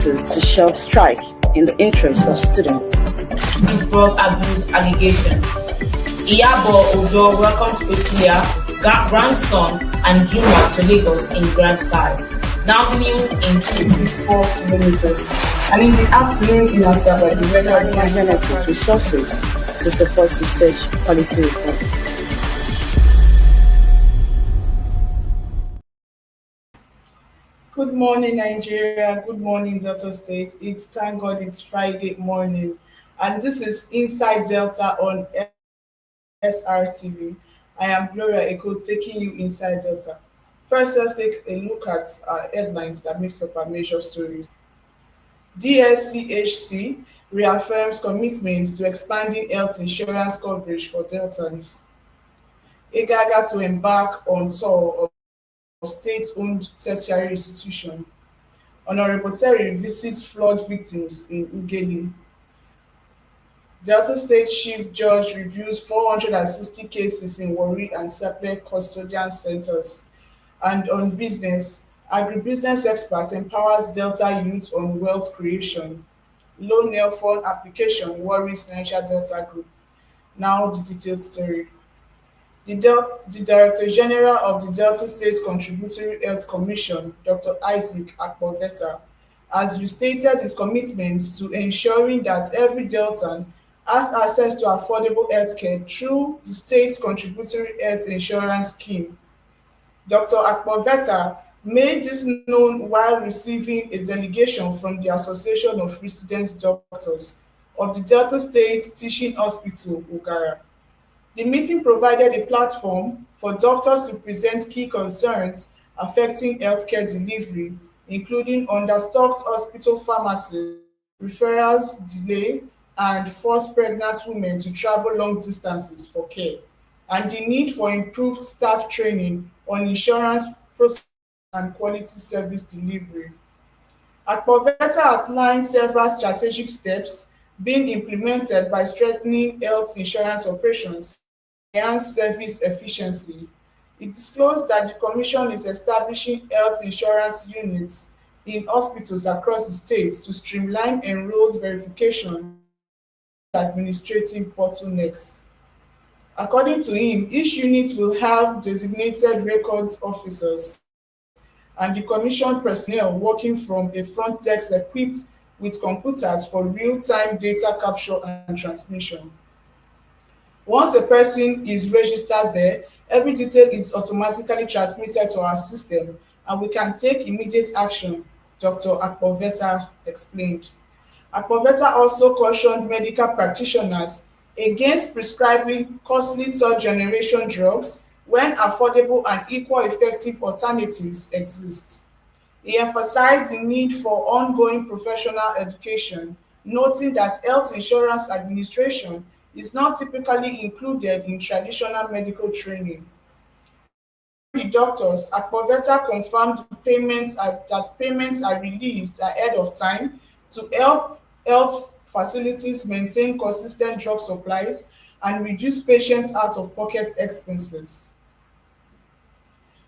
to shell strike in the interest of students. With drug abuse allegations. Iyabo Ojo welcomes Priscilla, grandson, and Junior to Lagos in grand style. Now the news in 24 kilometers. And in the afternoon in Asaba, the weather Genetic resources to support research policy reforms. Good morning, Nigeria. Good morning, Delta State. It's thank God it's Friday morning. And this is Inside Delta on SRTV. I am Gloria Eku taking you inside Delta. First, let's take a look at our headlines that makes up our major stories. DSCHC reaffirms commitment to expanding health insurance coverage for Deltans. EGAGA to embark on tour of state-owned tertiary institution. Honorable Terry visits flood victims in Ugeli. Delta State Chief Judge reviews 460 cases in Warri and Seple custodian centers. And on business, agribusiness expert empowers Delta youth on wealth creation. Low nail fund application worries Niger Delta Group. Now the detailed story. The Director General of the Delta State Contributory Health Commission, Dr. Isaac Akpoveta, has restated his commitment to ensuring that every Deltan has access to affordable healthcare through the state's contributory health insurance scheme. Dr. Akpoveta made this known while receiving a delegation from the Association of Resident Doctors of the Delta State Teaching Hospital, Ugara. The meeting provided a platform for doctors to present key concerns affecting healthcare delivery, including understocked hospital pharmacies, referrals delay, and forced pregnant women to travel long distances for care, and the need for improved staff training on insurance process and quality service delivery. Akpoveta outlined several strategic steps being implemented by strengthening health insurance operations and enhance service efficiency. It disclosed that the Commission is establishing health insurance units in hospitals across the state to streamline enrolled verification and administrative bottlenecks. According to him, each unit will have designated records officers and the Commission personnel working from a front desk equipped with computers for real-time data capture and transmission. Once a person is registered there, every detail is automatically transmitted to our system and we can take immediate action, Dr. Akpoveta explained. Akpoveta also cautioned medical practitioners against prescribing costly third-generation drugs when affordable and equal effective alternatives exist. He emphasized the need for ongoing professional education, noting that health insurance administration is not typically included in traditional medical training. The doctors, Akpoveta confirmed that payments are released ahead of time to help health facilities maintain consistent drug supplies and reduce patients' out-of-pocket expenses.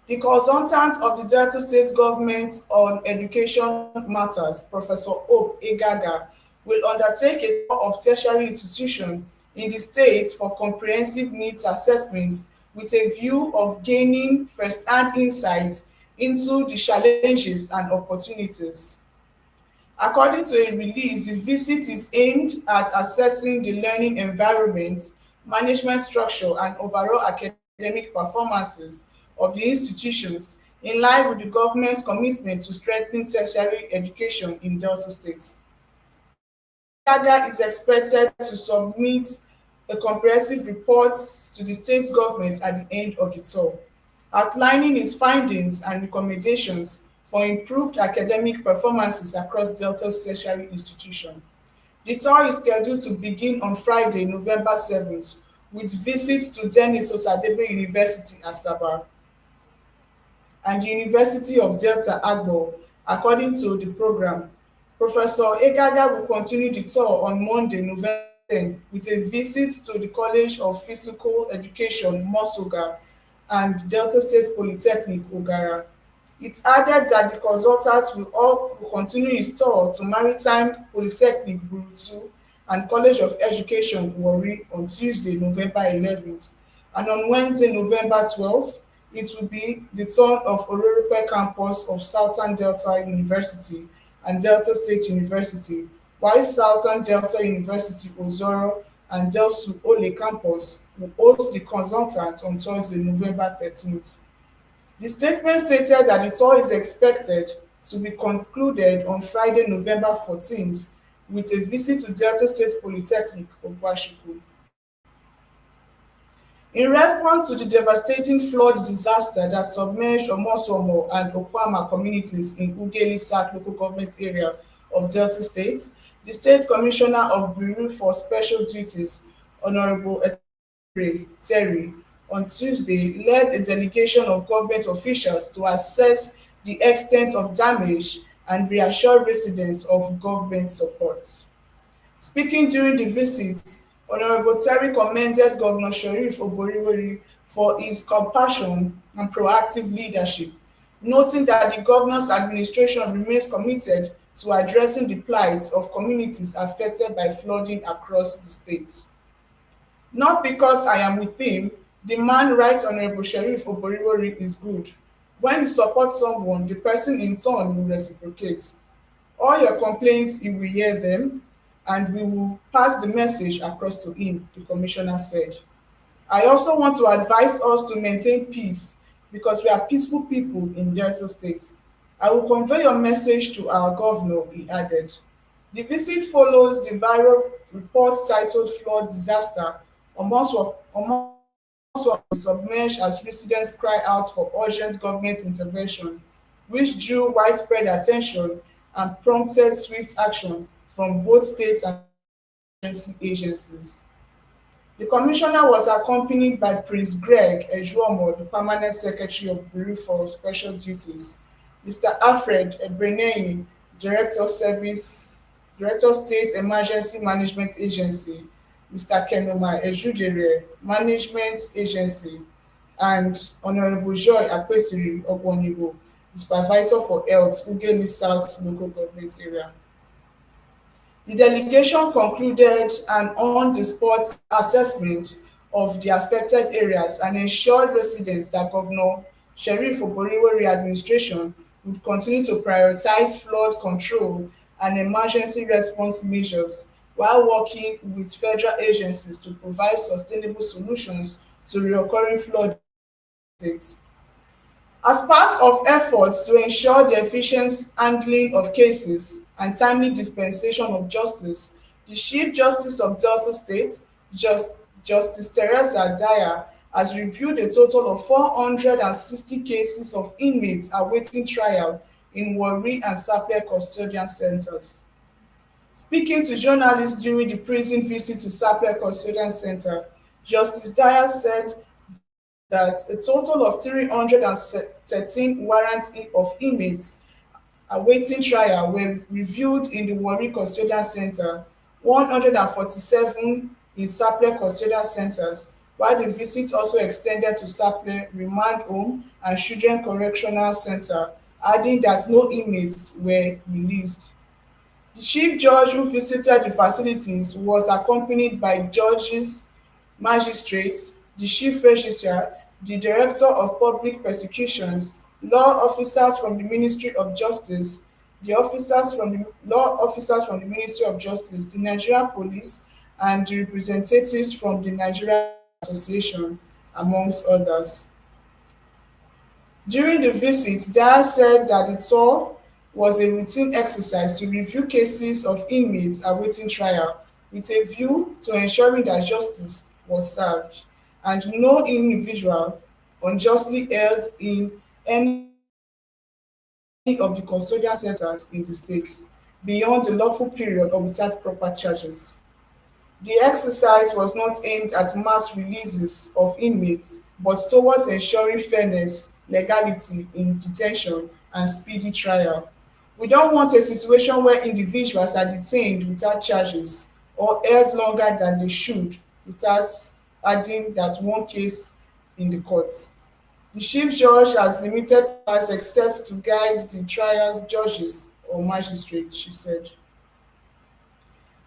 The consultant of the Delta State Government on Education Matters, Professor Hope Egaga, will undertake a tour of tertiary institutions in the state for comprehensive needs assessments with a view of gaining first-hand insights into the challenges and opportunities. According to a release, the visit is aimed at assessing the learning environment, management structure, and overall academic performances of the institutions in line with the government's commitment to strengthening tertiary education in Delta State. Gaga is expected to submit a comprehensive report to the state government at the end of the tour, outlining its findings and recommendations for improved academic performances across Delta's tertiary institution. The tour is scheduled to begin on Friday, November 7th, with visits to Denis Osadebe University, Asaba, and the University of Delta, Agbo. According to the program, Professor Egaga will continue the tour on Monday, November 10, with a visit to the College of Physical Education, Mosoga, and Delta State Polytechnic, Ugara. It added that the consultant will continue his tour to Maritime Polytechnic Burutu and College of Education Warri on Tuesday, November 11th. And on Wednesday, November 12th, it will be the turn of Ororope campus of Southern Delta University and Delta State University, while Southern Delta University Ozoro and Delsu Ole campus will host the consultant on Thursday, November 13th. The statement stated that the tour is expected to be concluded on Friday, November 14th, with a visit to Delta State Polytechnic, Ogwashiku. In response to the devastating flood disaster that submerged Omosomo and Okwama communities in Ughelli South local government area of Delta State, the State Commissioner of Bureau for Special Duties, Honorable Terry, on Tuesday led a delegation of government officials to assess the extent of damage and reassure residents of government support. Speaking during the visit, Honorable Terry commended Governor Sheriff Oboriwori for his compassion and proactive leadership, noting that the governor's administration remains committed to addressing the plight of communities affected by flooding across the state. Not because I am with him, the man, right Honorable Sheriff Oboriwori, is good. When you support someone, the person in turn will reciprocate. All your complaints, he will hear them, and we will pass the message across to him, the commissioner said. I also want to advise us to maintain peace because we are peaceful people in Delta State. I will convey your message to our governor, he added. The visit follows the viral report titled Flood Disaster Omoso submerged as residents cry out for urgent government intervention, which drew widespread attention and prompted swift action from both states and agencies. The commissioner was accompanied by Prince Greg Ejuomo, the permanent secretary of Bureau for Special Duties, Mr. Alfred Ebreneyi, Director State Emergency Management Agency, Mr. Kenoma Ejudere, Management Agency, and Honorable Joy Akpesiri Ogbonigbo, the Supervisor for Health, Ughelli South Local Government Area. The delegation concluded an on-the-spot assessment of the affected areas and ensured residents that Governor Sheriff Oboriwori administration would continue to prioritize flood control and emergency response measures while working with federal agencies to provide sustainable solutions to recurring flood states. As part of efforts to ensure the efficient handling of cases and timely dispensation of justice, the Chief Justice of Delta State, Justice Teresa Dyer, has reviewed a total of 460 cases of inmates awaiting trial in Warri and Sapele custodial centers. Speaking to journalists during the prison visit to Sapele Custodial Center, Justice Dyer said that a total of 313 warrants of inmates awaiting trial were reviewed in the Warri Custodial Center, 147 in Sapele Custodial Centers, while the visit also extended to Sapele Remand Home and Children Correctional Center, adding that no inmates were released. The chief judge who visited the facilities was accompanied by judges, magistrates, the chief registrar, the director of public prosecutions, law officers from the Ministry of Justice, the law officers from the Ministry of Justice, the Nigerian Police, and the representatives from the Nigerian Association, amongst others. During the visit, Dyer said that the tour was a routine exercise to review cases of inmates awaiting trial with a view to ensuring that justice was served and no individual unjustly held in any of the custodial centers in the state beyond the lawful period or without proper charges. The exercise was not aimed at mass releases of inmates, but towards ensuring fairness, legality in detention, and speedy trial. We don't want a situation where individuals are detained without charges or held longer than they should without adding that one case in the courts. The Chief Judge has limited powers except to guide the trial's judges or magistrates, she said.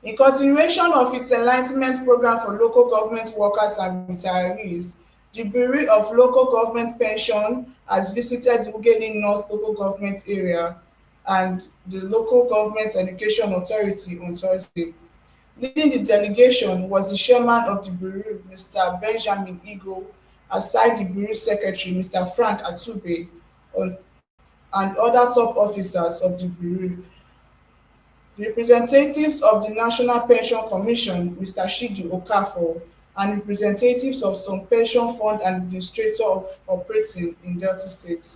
In continuation of its enlightenment program for local government workers and retirees, the Bureau of Local Government Pension has visited the Ughelli North local government area and the Local Government Education Authority on Thursday. Leading the delegation was the chairman of the Bureau, Mr. Benjamin Igo, aside the Bureau secretary, Mr. Frank Atube, on, and other top officers of the Bureau. Representatives of the National Pension Commission, Mr. Shidi Okafor, and representatives of some pension fund administrators operating in Delta State.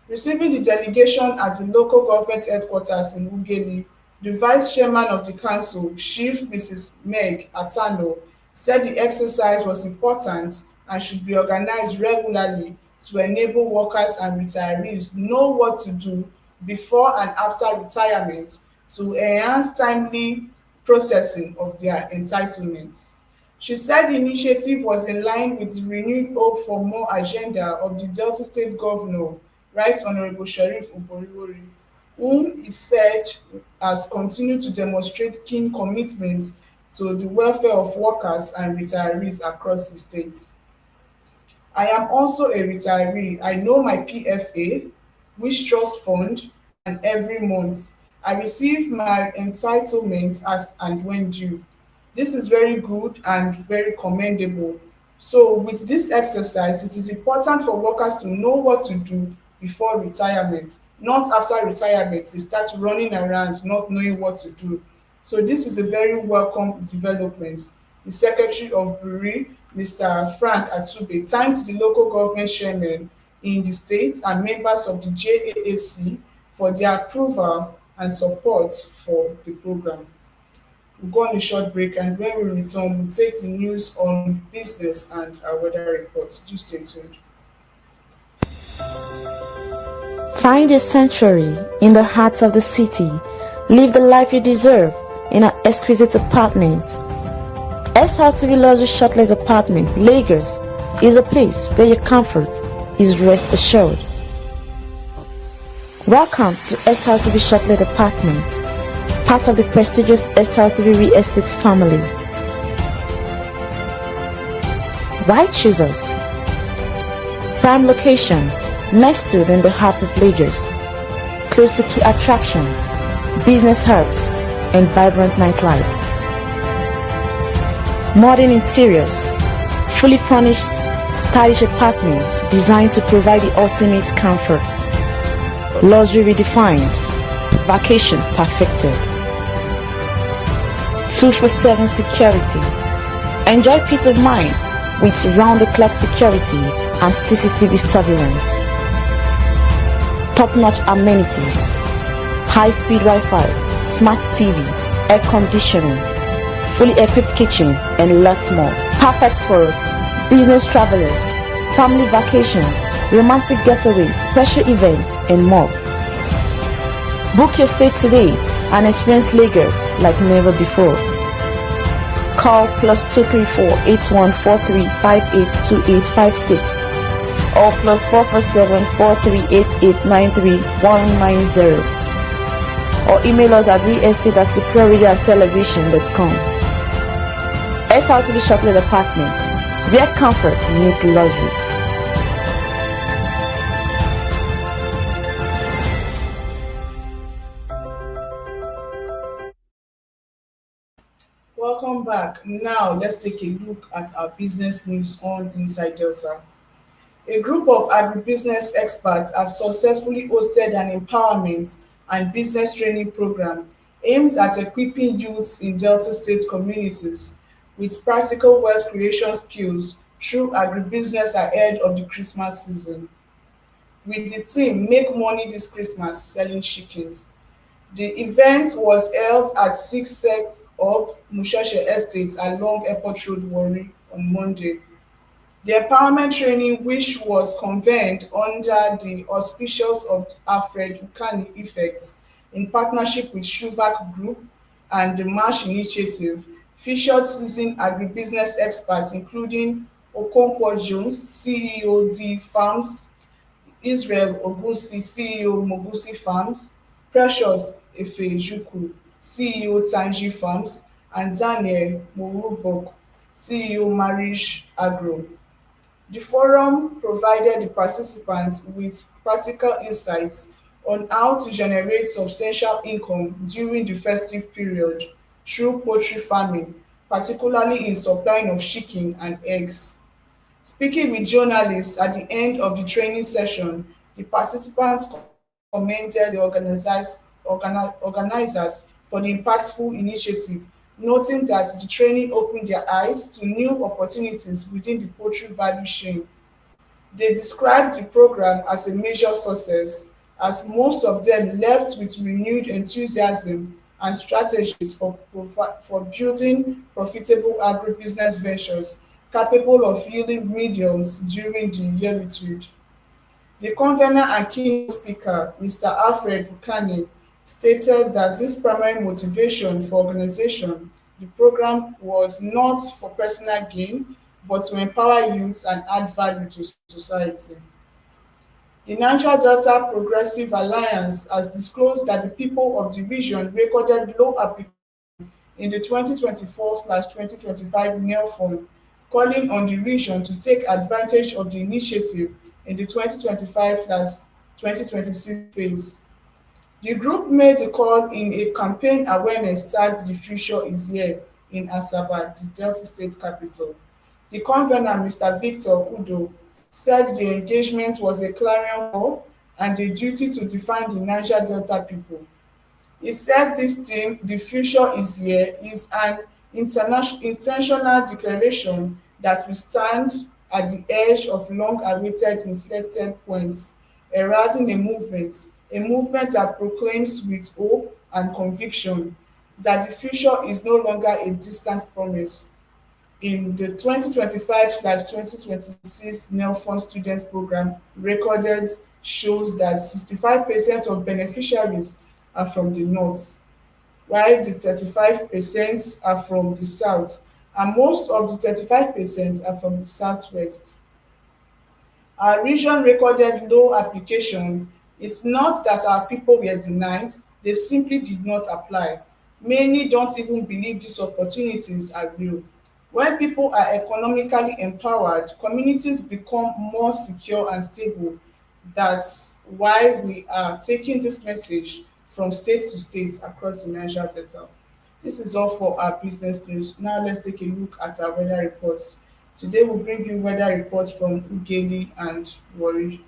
Receiving the delegation at the local government headquarters in Ughelli, the vice chairman of the council, Chief Mrs. Meg Atano, said the exercise was important and should be organized regularly to enable workers and retirees know what to do before and after retirement to enhance timely processing of their entitlements. She said the initiative was in line with the renewed hope for more agenda of the Delta State Governor, Right Honourable Sheriff Uboriwori, whom he said has continued to demonstrate keen commitment to the welfare of workers and retirees across the state. I am also a retiree. I know my PFA, which trust fund, and every month I receive my entitlements as and when due. This is very good and very commendable. So with this exercise, it is important for workers to know what to do before retirement, not after retirement they start running around not knowing what to do. So this is a very welcome development. The Secretary of Buri, Mr. Frank Atube, thanked the local government chairmen in the state and members of the JAAC for their approval and support for the program. We'll go on a short break, and when we return, we'll take the news on business and our weather reports. Do stay tuned. Find your sanctuary in the heart of the city. Live the life you deserve in an exquisite apartment. SRTV Luxury Shortlet Apartment, Lagos, is a place where your comfort is rest assured. Welcome to SRTV Shortlet Apartment, part of the prestigious SRTV Real Estate family. Why choose us? Prime location, nestled in the heart of Lagos, close to key attractions, business hubs, and vibrant nightlife. Modern interiors, fully furnished, stylish apartments designed to provide the ultimate comfort. Luxury redefined, vacation perfected. 24/7 security. Enjoy peace of mind with round-the-clock security and CCTV surveillance. Top-notch amenities, high-speed Wi-Fi, smart TV, air conditioning, fully equipped kitchen, and lots more. Perfect for business travelers, family vacations, romantic getaways, special events, and more. Book your stay today and experience Lagos like never before. Call +234 8143 582856 or +447 4388 93190 or email us at realestate@superiorradiotelevision.com. SRTV Chocolate Apartment, where comfort meets luxury. Welcome back. Now let's take a look at our business news on Inside Delta. A group of agribusiness experts have successfully hosted an empowerment and business training program aimed at equipping youths in Delta State communities with practical wealth creation skills through agribusiness ahead of the Christmas season. With the theme Make Money This Christmas Selling Chickens. The event was held at 6 Sect of Mushashe Estate along Airport Road, Warri, on Monday. The empowerment training, which was convened under the auspices of Alfred Ukani Effects in partnership with Shuvak Group and the MASH Initiative, featured seasoned agribusiness experts including Okonkwo Jones, CEO D Farms, Israel Ogusi, CEO Mogusi Farms, Precious Efejuku, CEO Tangi Farms, and Daniel Morubok, CEO Marish Agro. The forum provided the participants with practical insights on how to generate substantial income during the festive period through poultry farming, particularly in supplying of chicken and eggs. Speaking with journalists at the end of the training session, the participants commended the organizers for the impactful initiative, noting that the training opened their eyes to new opportunities within the poultry value chain. They described the program as a major success, as most of them left with renewed enthusiasm and strategies for building profitable agribusiness ventures capable of yielding millions during the yearitude. The convener and keynote speaker, Mr. Alfred Buchanan, stated that this primary motivation for organization the program was not for personal gain, but to empower youths and add value to society. The Niger Delta Progressive Alliance has disclosed that the people of the region recorded low application in the 2024/2025 NEL calling on the region to take advantage of the initiative in the 2025/2026 phase. The group made the call in a campaign awareness tagged The Future Is Here in Asaba, the Delta State capital. The convener, Mr. Victor Udo, said the engagement was a clarion call and a duty to define the Niger Delta people. He said this theme, "The Future Is Here," is an intentional declaration that we stand at the edge of long-awaited inflected points, heralding a movement that proclaims with hope and conviction that the future is no longer a distant promise. In the 2025/2026 NELFund student program, recorded shows that 65% of beneficiaries are from the north, while the 35% are from the south, and most of the 35% are from the southwest. Our region recorded low application. It's not that our people were denied, they simply did not apply. Many don't even believe these opportunities are real. When people are economically empowered, communities become more secure and stable. That's why we are taking this message from state to state across the Niger Delta. This is all for our business news. Now let's take a look at our weather reports. Today we'll bring you weather reports from Ugeli and Warri.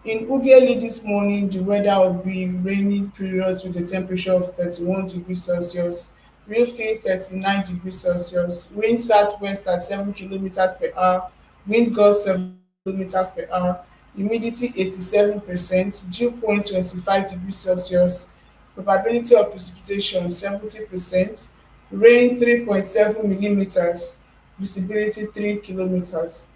In Ughelli this morning, the weather will be rainy periods with a temperature of 31 degrees Celsius, real feel 39 degrees Celsius, wind southwest at 7 kilometers per hour, wind gust 7 kilometers per hour, humidity 87%, dew point 25 degrees Celsius, probability of precipitation 70%, rain 3.7 millimeters, visibility 3 kilometers.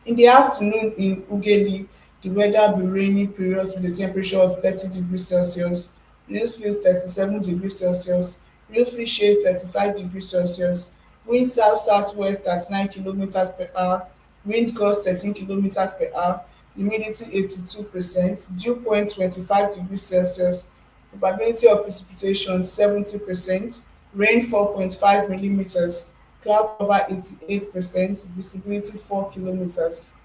In the afternoon in Ughelli, the weather will be rainy periods with a temperature of 30 degrees Celsius, real feel 37 degrees Celsius, real feel shade 35 degrees Celsius, wind south-southwest at 9 kilometers per hour, wind gust 13 kilometers per hour, humidity 82%, dew point 25 degrees Celsius, probability of precipitation 70%, rain 4.5 millimeters, cloud cover 88%, visibility 4 kilometers.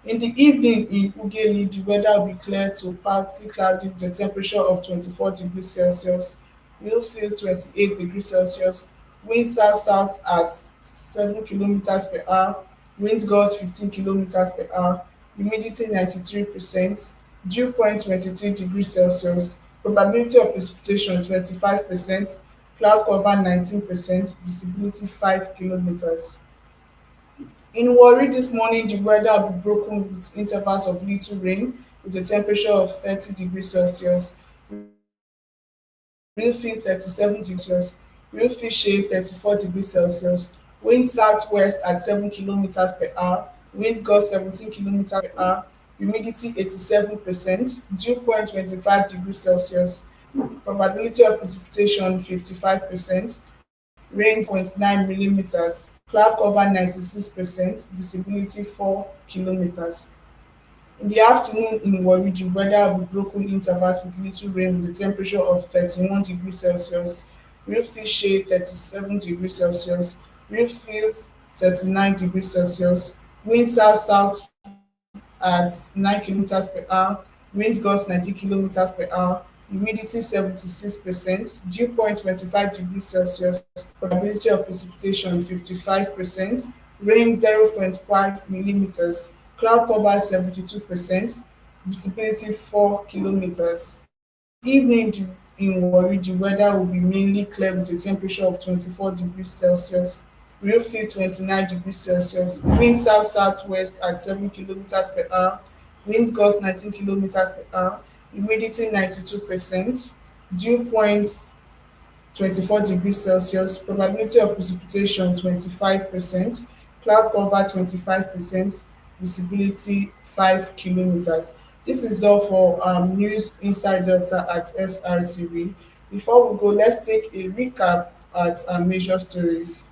In the evening in Ughelli, the weather will be clear to partly cloudy with a temperature of 24 degrees Celsius, real feel 28 degrees Celsius, wind south-south at 7 kilometers per hour, wind gust 15 kilometers per hour, humidity 93%, dew point 23 degrees Celsius, probability of precipitation 25%, cloud cover 19%, visibility 5 kilometers. In Warri this morning, the weather will be broken with intervals of little rain with a temperature of 30 degrees Celsius, real feel 37 degrees Celsius, real feel shade 34 degrees Celsius, wind southwest at 7 kilometers per hour, wind gust 17 kilometers per hour, humidity 87%, dew point 25 degrees Celsius, probability of precipitation 55%, rain 0.9 millimeters, Cloud cover 96%, visibility 4 kilometers. In the afternoon in Warri, the weather will be broken intervals with little rain with a temperature of 31 degrees Celsius, real field shade 37 degrees Celsius, real field 39 degrees Celsius, wind south-south at 9 kilometers per hour, wind gusts 90 kilometers per hour, humidity 76%, dew point 25 degrees Celsius, probability of precipitation 55%, rain 0.5 millimeters, cloud cover 72%, visibility 4 kilometers. Evening in Warri, the weather will be mainly clear with a temperature of 24 degrees Celsius, real feel 29 degrees Celsius, wind south-southwest at 7 kilometers per hour, wind gusts 19 kilometers per hour, humidity 92%, dew point 24 degrees Celsius, probability of precipitation 25%, cloud cover 25%, visibility 5 kilometers. This is all for news inside Delta at SRTV. Before we go, let's take a recap at our major stories.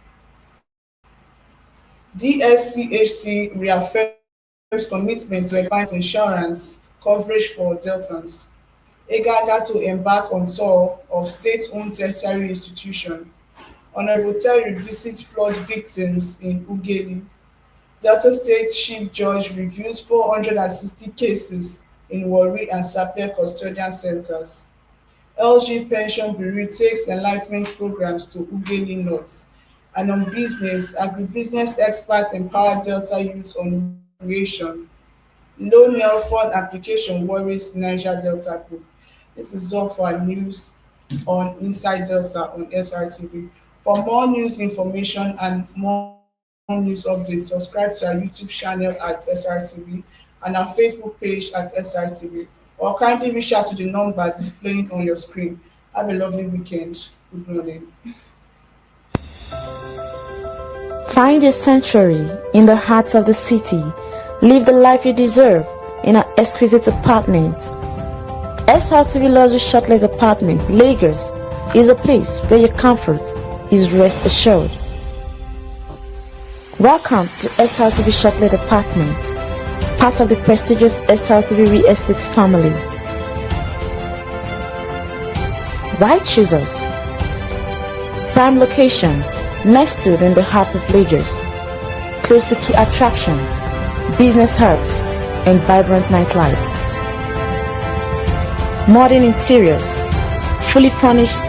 DSCHC reaffirms commitment to expand insurance coverage for Deltans. Egaga to embark on tour of state-owned tertiary institution. Honorable Terry visits flood victims in Ughelli. Delta State Chief Judge reviews 460 cases in Warri and Sapele custodian centers. LG Pension Bureau takes enlightenment programs to Ughelli North. And on business, agribusiness experts empower Delta youth on creation. Low nail fund application worries Niger Delta Group. This is all for our news on Inside Delta on SRTV. For more news information and more news updates, subscribe to our YouTube channel at SRTV and our Facebook page at SRTV, or kindly reach out to the number displaying on your screen. Have a lovely weekend. Good morning. Find your sanctuary in the heart of the city. Live the life you deserve in an exquisite apartment. SRTV Luxury Shortlet Apartment, Lagos, is a place where your comfort is rest assured. Welcome to SRTV Shortlet Apartment, part of the prestigious SRTV Real Estate family. Why choose us? Prime location, nestled in the heart of Lagos, close to key attractions, business hubs, and vibrant nightlife. Modern interiors, fully furnished,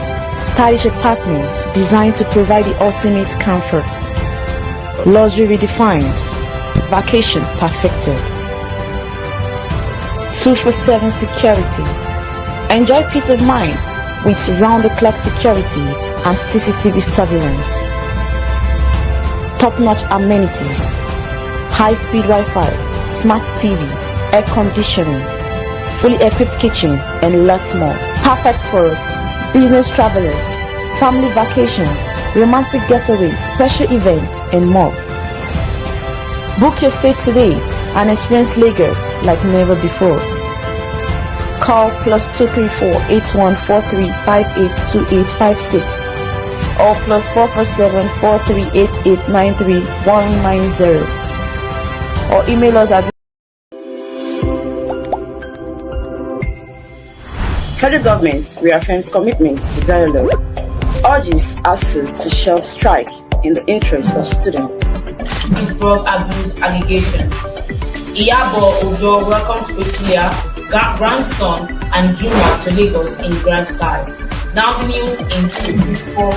stylish apartments designed to provide the ultimate comfort. Luxury redefined, vacation perfected. 24/7 security. Enjoy peace of mind with round-the-clock security and CCTV surveillance. Top-notch amenities, high-speed Wi-Fi, smart TV, air conditioning, fully equipped kitchen, and lots more. Perfect for business travelers, family vacations, romantic getaways, special events, and more. Book your stay today and experience Lagos like never before. Call +234 8143 582856 or +447 4388 93190, or email us at Federal government reaffirms commitment to dialogue, urges ASU to shelve strike in the interest of students. With drug abuse allegations. Iyabo Ojo welcomes Priscilla, grandson, and Juma to Lagos in grand style. Now the news in 24